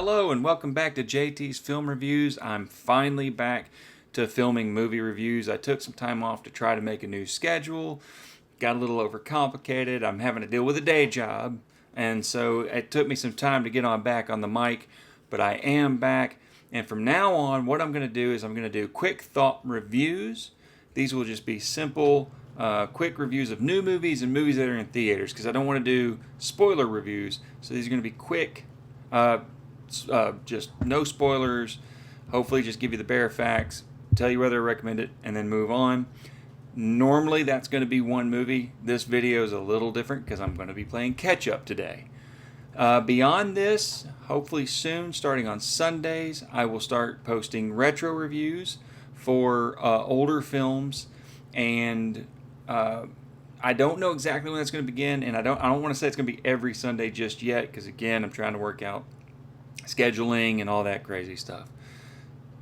Hello and welcome back to JT's Film Reviews. I'm finally back to filming movie reviews. I took some time off to try to make a new schedule. Got a little overcomplicated. I'm having to deal with a day job. And so it took me some time to get on back on the mic, but I am back. And from now on, what I'm going to do is I'm going to do quick thought reviews. These will just be simple, quick reviews of new movies and movies that are in theaters because I don't want to do spoiler reviews. So these are going to be quick, just no spoilers, hopefully just give you the bare facts, tell you whether I recommend it, and then move on. Normally that's going to be one movie. This video is a little different because I'm going to be playing catch up today. Beyond this, hopefully soon, starting on Sundays, I will start posting retro reviews for older films, and I don't know exactly when that's going to begin, and I don't want to say it's going to be every Sunday just yet because again I'm trying to work out scheduling and all that crazy stuff.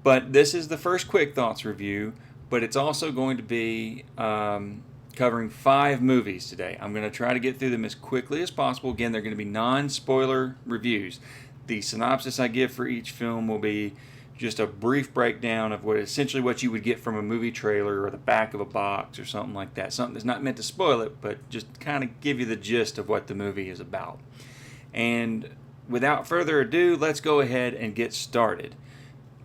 But this is the first Quick Thoughts review, but it's also going to be covering 5 movies today. I'm going to try to get through them as quickly as possible. Again, they're going to be non-spoiler reviews. The synopsis I give for each film will be just a brief breakdown of essentially what you would get from a movie trailer or the back of a box or something like that. Something that's not meant to spoil it, but just kind of give you the gist of what the movie is about. And without further ado, let's go ahead and get started.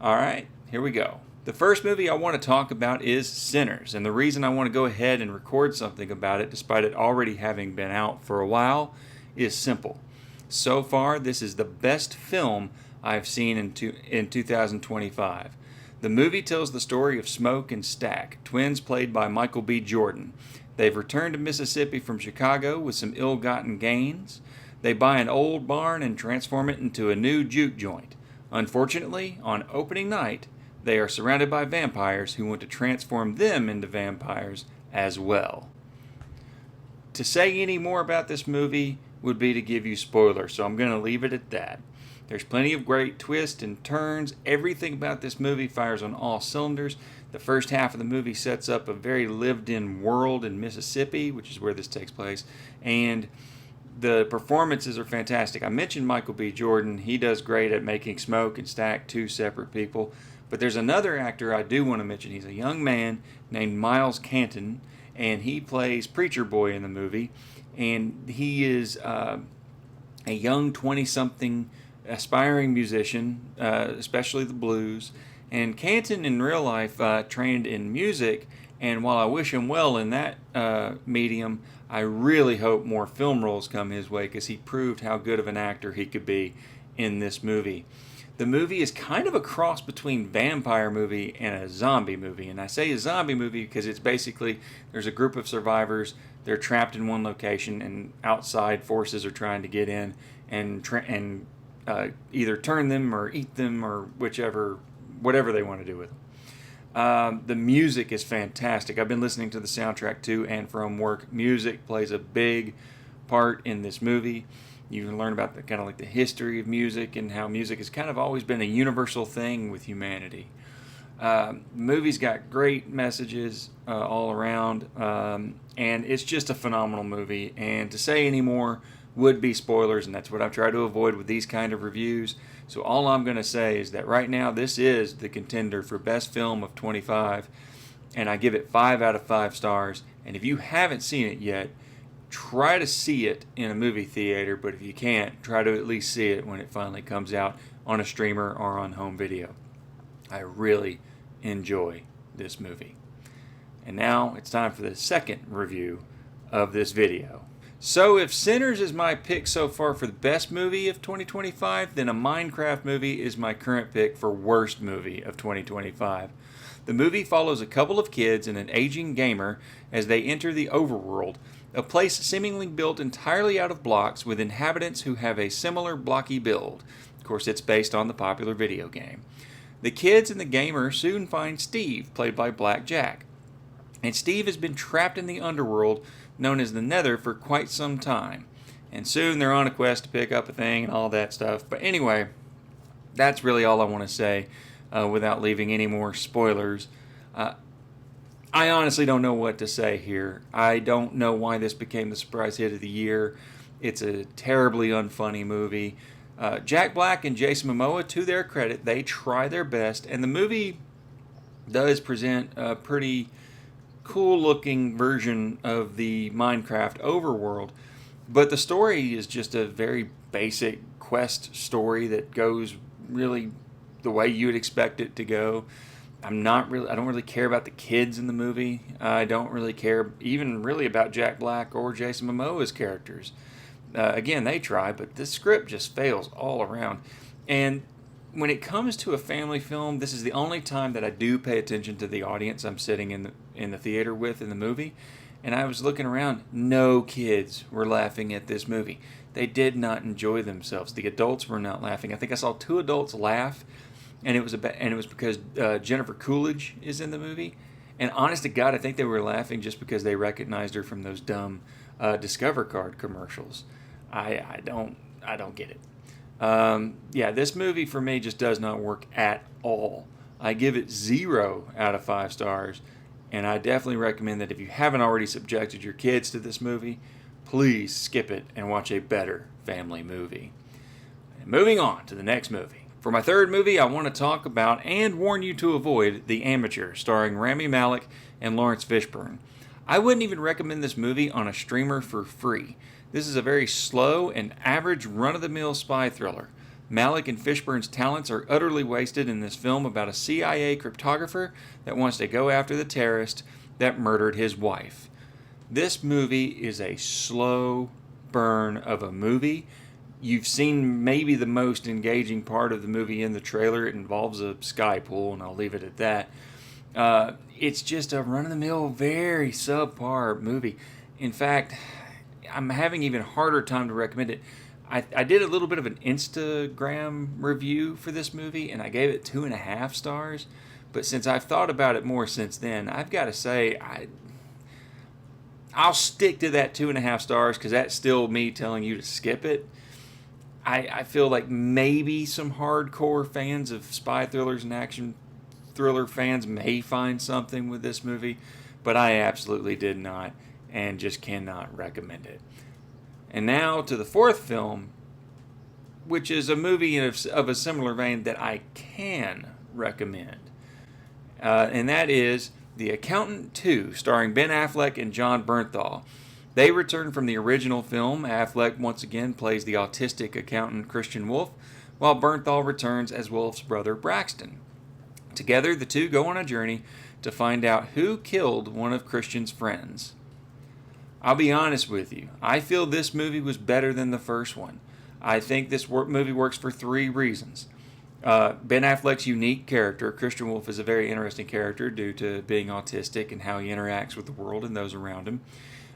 All right, here we go. The first movie I want to talk about is Sinners, and the reason I want to go ahead and record something about it, despite it already having been out for a while, is simple. So far, this is the best film I've seen in 2025. The movie tells the story of Smoke and Stack, twins played by Michael B. Jordan. They've returned to Mississippi from Chicago with some ill-gotten gains. They buy an old barn and transform it into a new juke joint. Unfortunately, on opening night, they are surrounded by vampires who want to transform them into vampires as well. To say any more about this movie would be to give you spoilers, so I'm going to leave it at that. There's plenty of great twists and turns. Everything about this movie fires on all cylinders. The first half of the movie sets up a very lived-in world in Mississippi, which is where this takes place, and the performances are fantastic. I mentioned Michael B. Jordan. He does great at making Smoke and Stack two separate people. But there's another actor I do want to mention. He's a young man named Miles Canton, and he plays Preacher Boy in the movie. And he is a young 20-something aspiring musician, especially the blues. And Canton in real life trained in music, and while I wish him well in that medium, I really hope more film roles come his way because he proved how good of an actor he could be in this movie. The movie is kind of a cross between vampire movie and a zombie movie. And I say a zombie movie because it's basically there's a group of survivors. They're trapped in one location and outside forces are trying to get in and either turn them or eat them or whatever they want to do with them. The music is fantastic. I've been listening to the soundtrack to and from work. Music plays a big part in this movie. You can learn about the history of music and how music has kind of always been a universal thing with humanity. The movie's got great messages all around, and it's just a phenomenal movie. And to say any more would be spoilers, and that's what I've tried to avoid with these kind of reviews. So all I'm going to say is that right now this is the contender for Best Film of 25, and I give it 5 out of 5 stars. And if you haven't seen it yet, try to see it in a movie theater, but if you can't, try to at least see it when it finally comes out on a streamer or on home video. I really enjoy this movie. And now it's time for the second review of this video. So if Sinners is my pick so far for the best movie of 2025, then a Minecraft movie is my current pick for worst movie of 2025. The movie follows a couple of kids and an aging gamer as they enter the overworld, a place seemingly built entirely out of blocks with inhabitants who have a similar blocky build. Of course, it's based on the popular video game. The kids and the gamer soon find Steve, played by Black Jack. And Steve has been trapped in the underworld known as the Nether for quite some time. And soon they're on a quest to pick up a thing and all that stuff. But anyway, that's really all I want to say without leaving any more spoilers. I honestly don't know what to say here. I don't know why this became the surprise hit of the year. It's a terribly unfunny movie. Jack Black and Jason Momoa, to their credit, they try their best, and the movie does present a pretty cool-looking version of the Minecraft overworld, but the story is just a very basic quest story that goes really the way you would expect it to go. I don't really care about the kids in the movie. I don't really care even really about Jack Black or Jason Momoa's characters. Again, they try, but this script just fails all around. And when it comes to a family film, this is the only time that I do pay attention to the audience I'm sitting in the theater with in the movie. And I was looking around, no kids were laughing at this movie. They did not enjoy themselves. The adults were not laughing. I think I saw 2 adults laugh, and it was because Jennifer Coolidge is in the movie. And honest to God, I think they were laughing just because they recognized her from those dumb Discover Card commercials. I don't get it. Yeah, this movie for me just does not work at all. I give it 0 out of 5 stars, and I definitely recommend that if you haven't already subjected your kids to this movie, please skip it and watch a better family movie. And moving on to the next movie. For my third movie, I want to talk about and warn you to avoid The Amateur, starring Rami Malek and Lawrence Fishburne. I wouldn't even recommend this movie on a streamer for free. This is a very slow and average run-of-the-mill spy thriller. Malek and Fishburne's talents are utterly wasted in this film about a CIA cryptographer that wants to go after the terrorist that murdered his wife. This movie is a slow burn of a movie. You've seen maybe the most engaging part of the movie in the trailer. It involves a sky pool, and I'll leave it at that. It's just a run-of-the-mill, very subpar movie. In fact, I'm having even harder time to recommend it. I did a little bit of an Instagram review for this movie, and I gave it 2.5 stars. But since I've thought about it more since then, I've got to say I'll stick to that 2.5 stars because that's still me telling you to skip it. I feel like maybe some hardcore fans of spy thrillers and action thriller fans may find something with this movie, but I absolutely did not and just cannot recommend it. And now to the fourth film, which is a movie of a similar vein that I can recommend. And that is The Accountant 2, starring Ben Affleck and Jon Bernthal. They return from the original film. Affleck once again plays the autistic accountant Christian Wolf, while Bernthal returns as Wolf's brother Braxton. Together, the two go on a journey to find out who killed one of Christian's friends. I'll be honest with you, I feel this movie was better than the first one. I think this movie works for 3 reasons. Ben Affleck's unique character. Christian Wolf is a very interesting character due to being autistic and how he interacts with the world and those around him.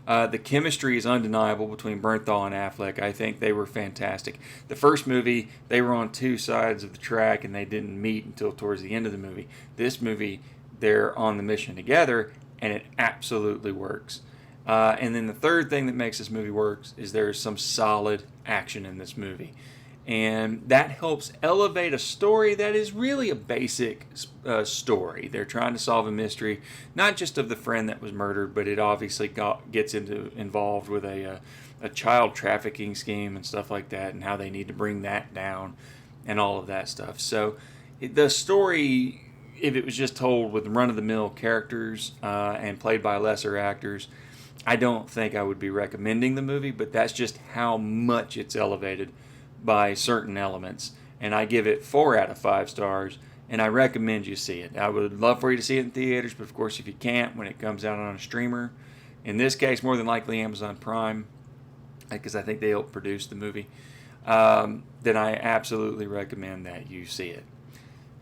The chemistry is undeniable between Bernthal and Affleck. I think they were fantastic. The first movie, they were on 2 sides of the track and they didn't meet until towards the end of the movie. This movie, they're on the mission together and it absolutely works. And then the third thing that makes this movie work is there's some solid action in this movie. And that helps elevate a story that is really a basic story. They're trying to solve a mystery, not just of the friend that was murdered, but it obviously gets involved with a child trafficking scheme and stuff like that, and how they need to bring that down and all of that stuff. So the story, if it was just told with run-of-the-mill characters and played by lesser actors, I don't think I would be recommending the movie, but that's just how much it's elevated by certain elements. And I give it 4 out of 5 stars, and I recommend you see it. I would love for you to see it in theaters, but of course if you can't, when it comes out on a streamer, in this case more than likely Amazon Prime, because I think they help produce the movie, then I absolutely recommend that you see it.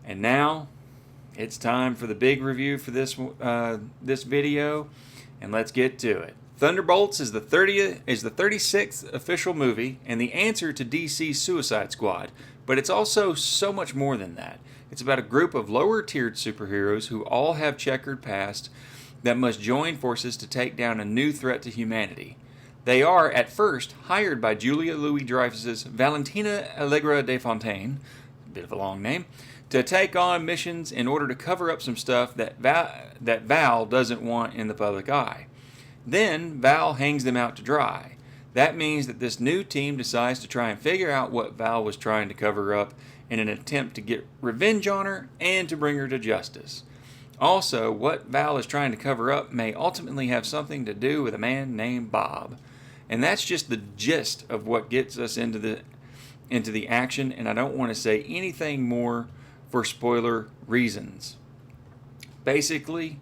And now it's time for the big review for this video, and let's get to it. Thunderbolts is the 36th official movie and the answer to DC's Suicide Squad, but it's also so much more than that. It's about a group of lower-tiered superheroes who all have checkered past that must join forces to take down a new threat to humanity. They are, at first, hired by Julia Louis-Dreyfus's Valentina Allegra de Fontaine, a bit of a long name, to take on missions in order to cover up some stuff that Val doesn't want in the public eye. Then Val hangs them out to dry. That means that this new team decides to try and figure out what Val was trying to cover up in an attempt to get revenge on her and to bring her to justice. Also, what Val is trying to cover up may ultimately have something to do with a man named Bob. And that's just the gist of what gets us into the action, and I don't want to say anything more for spoiler reasons. Basically,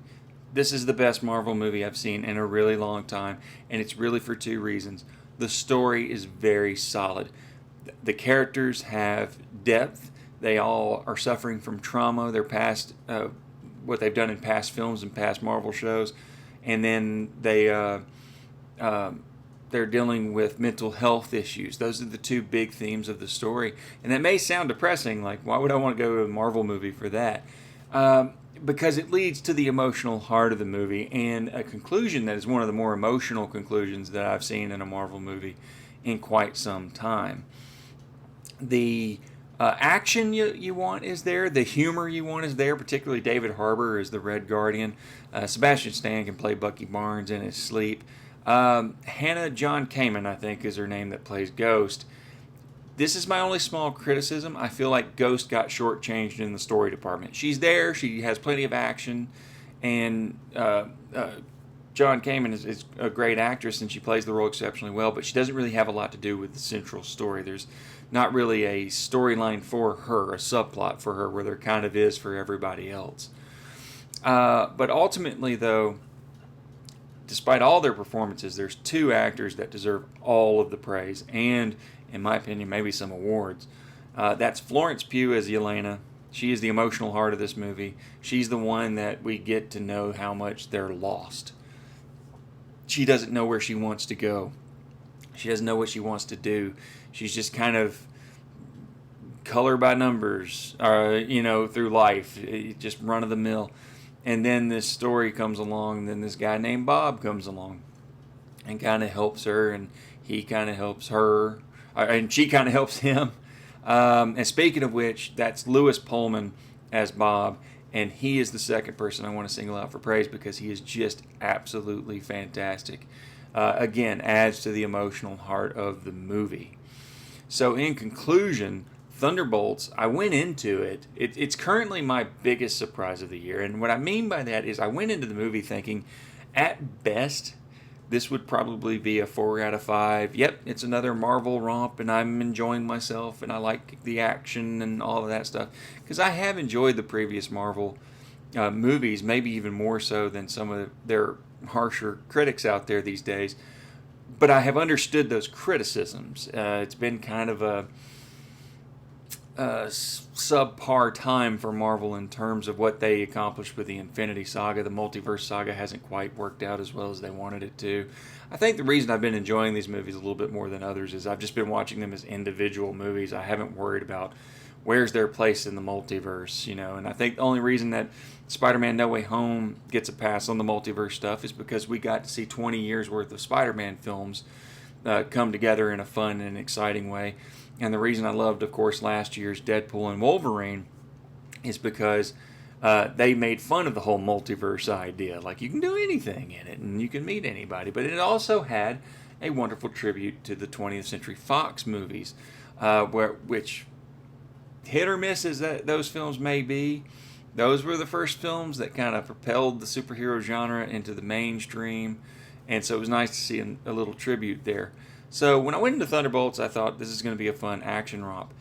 this is the best Marvel movie I've seen in a really long time, and it's really for two reasons. The story is very solid. The characters have depth. They all are suffering from trauma, their past, what they've done in past films and past Marvel shows, and then they're dealing with mental health issues. Those are the two big themes of the story, and that may sound depressing. Like, why would I want to go to a Marvel movie for that? Because it leads to the emotional heart of the movie and a conclusion that is one of the more emotional conclusions that I've seen in a Marvel movie in quite some time. The action you want is there. The humor you want is there, particularly David Harbour as the Red Guardian. Sebastian Stan can play Bucky Barnes in his sleep. Hannah John Kamen, I think, is her name, that plays Ghost. This is my only small criticism. I feel like Ghost got shortchanged in the story department. She's there, she has plenty of action, and John Kamen is a great actress, and she plays the role exceptionally well, but she doesn't really have a lot to do with the central story. There's not really a storyline for her, a subplot for her, where there kind of is for everybody else. But ultimately, though, despite all their performances, there's two actors that deserve all of the praise and, in my opinion, maybe some awards. That's Florence Pugh as Yelena. She is the emotional heart of this movie. She's the one that we get to know how much they're lost. She doesn't know where she wants to go. She doesn't know what she wants to do. She's just kind of color by numbers, through life, just run of the mill. And then this story comes along, and then this guy named Bob comes along and kind of helps her, and he kind of helps her, and she kind of helps him. And speaking of which, that's Lewis Pullman as Bob, and he is the second person I want to single out for praise because he is just absolutely fantastic. Again, adds to the emotional heart of the movie. So in conclusion, Thunderbolts, I went into it. It's currently my biggest surprise of the year. And what I mean by that is I went into the movie thinking, at best, this would probably be a 4 out of 5. Yep, it's another Marvel romp, and I'm enjoying myself, and I like the action and all of that stuff. Because I have enjoyed the previous Marvel movies, maybe even more so than some of their harsher critics out there these days. But I have understood those criticisms. It's been kind of a subpar time for Marvel in terms of what they accomplished with the Infinity Saga. The multiverse saga hasn't quite worked out as well as they wanted it to. I think the reason I've been enjoying these movies a little bit more than others is I've just been watching them as individual movies. I haven't worried about where's their place in the multiverse, and I think the only reason that Spider-Man No Way Home gets a pass on the multiverse stuff is because we got to see 20 years worth of Spider-Man films come together in a fun and exciting way. And the reason I loved, of course, last year's Deadpool and Wolverine is because they made fun of the whole multiverse idea. Like, you can do anything in it, and you can meet anybody. But it also had a wonderful tribute to the 20th Century Fox movies, which, hit or miss as those films may be, those were the first films that kind of propelled the superhero genre into the mainstream. And so it was nice to see a little tribute there. So when I went into Thunderbolts, I thought this is going to be a fun action romp.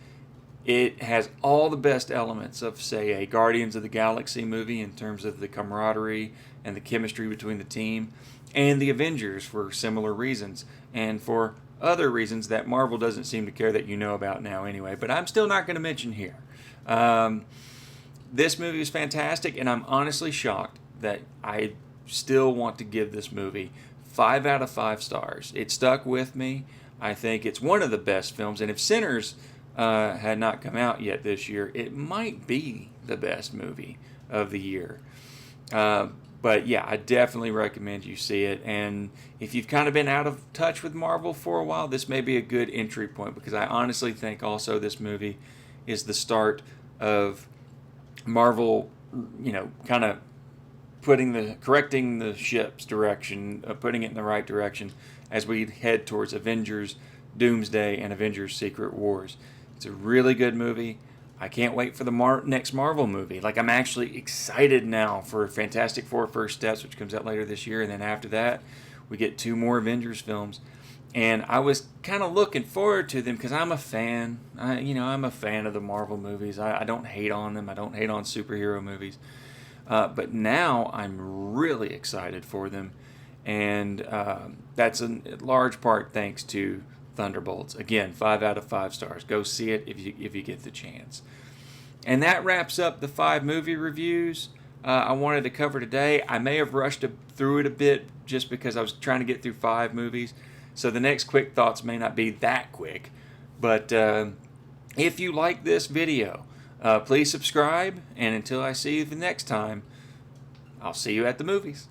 It has all the best elements of, say, a Guardians of the Galaxy movie in terms of the camaraderie and the chemistry between the team, and the Avengers for similar reasons, and for other reasons that Marvel doesn't seem to care that you know about now anyway, but I'm still not going to mention here. This movie is fantastic, and I'm honestly shocked that I still want to give this movie 5 out of 5 stars. It stuck with me. I think it's one of the best films, and if Sinners had not come out yet this year, it might be the best movie of the year. But yeah, I definitely recommend you see it, and if you've kind of been out of touch with Marvel for a while, this may be a good entry point, because I honestly think also this movie is the start of Marvel, kind of correcting the ship's direction, putting it in the right direction, as we head towards Avengers Doomsday and Avengers Secret Wars. It's a really good movie. I can't wait for the next Marvel movie. Like, I'm actually excited now for Fantastic Four First Steps, which comes out later this year, and then after that, we get 2 more Avengers films. And I was kind of looking forward to them because I'm a fan. I'm a fan of the Marvel movies. I don't hate on them. I don't hate on superhero movies. But now I'm really excited for them. And that's in large part thanks to Thunderbolts. Again, 5 out of 5 stars. Go see it if you get the chance. And that wraps up the 5 movie reviews I wanted to cover today. I may have rushed through it a bit just because I was trying to get through 5 movies. So the next quick thoughts may not be that quick. But if you like this video, please subscribe. And until I see you the next time, I'll see you at the movies.